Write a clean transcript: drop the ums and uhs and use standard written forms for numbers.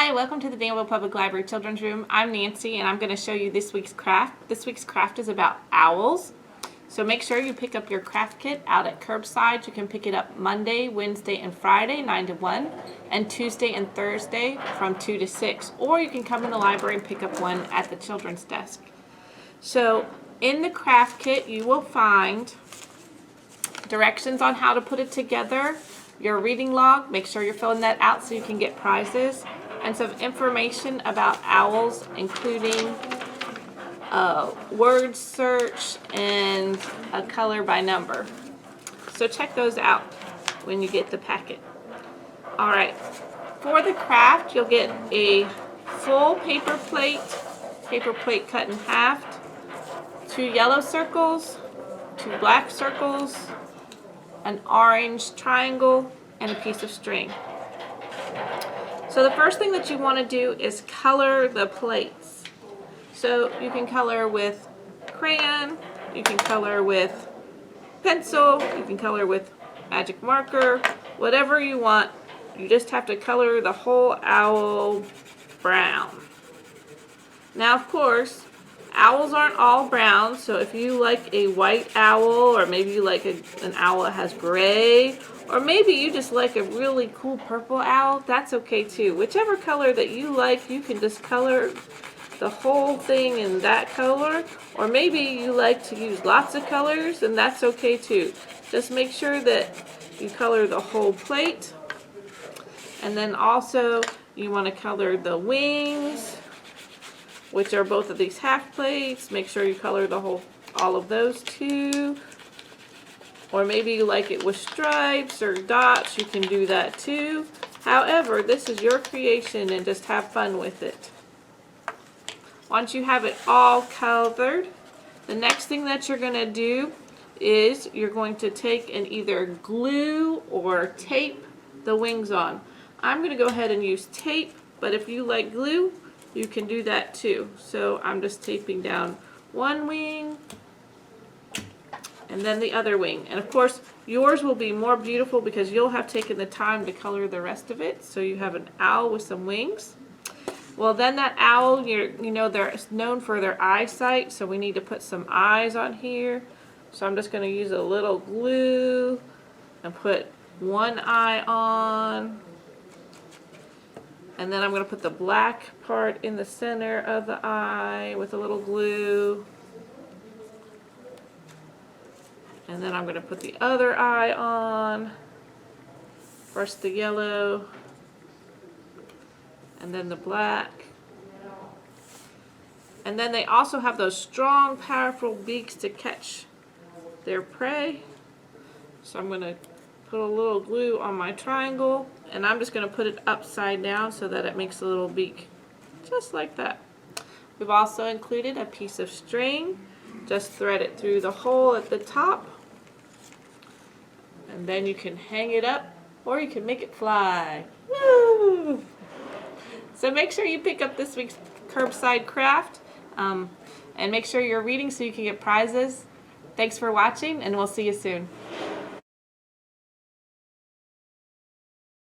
Hi, welcome to the Danville Public Library Children's Room. I'm Nancy and I'm going to show you this week's craft. This week's craft is about owls. So make sure you pick up your craft kit out at Curbside. You can pick it up Monday, Wednesday, and Friday 9 to 1 and Tuesday and Thursday from 2 to 6. Or you can come in the library and pick up one at the children's desk. So in the craft kit you will find directions on how to put it together, your reading log, make sure you're filling that out so you can get prizes, and some information about owls, including a word search and a color by number. So check those out when you get the packet. Alright, for the craft you'll get a full paper plate cut in half, 2 yellow circles, 2 black circles, an orange triangle, and a piece of string. So the first thing that you want to do is color the plates. So you can color with crayon, you can color with pencil, you can color with magic marker, whatever you want. You just have to color the whole owl brown. Now of course, owls aren't all brown, so if you like a white owl, or maybe you like an owl that has gray, or maybe you just like a really cool purple owl, that's okay too. Whichever color that you like, you can just color the whole thing in that color, or maybe you like to use lots of colors, and that's okay too. Just make sure that you color the whole plate, and then also you want to color the wings, which are both of these half plates. Make sure you color all of those too. Or maybe you like it with stripes or dots, you can do that too. However, this is your creation and just have fun with it. Once you have it all colored, the next thing that you're going to do is you're going to take and either glue or tape the wings on. I'm going to go ahead and use tape, but if you like glue, you can do that too. So I'm just taping down one wing and then the other wing. And of course yours will be more beautiful because you'll have taken the time to color the rest of it. So you have an owl with some wings. Well, then that owl, you know, they're known for their eyesight, so we need to put some eyes on here. So I'm just going to use a little glue and put one eye on. And then I'm going to put the black part in the center of the eye with a little glue. And then I'm going to put the other eye on. First the yellow, and then the black. And then they also have those strong, powerful beaks to catch their prey. So I'm going to put a little glue on my triangle, and I'm just going to put it upside down so that it makes a little beak, just like that. We've also included a piece of string. Just thread it through the hole at the top, and then you can hang it up, or you can make it fly. Woo! So make sure you pick up this week's Curbside craft, and make sure you're reading so you can get prizes. Thanks for watching, and we'll see you soon.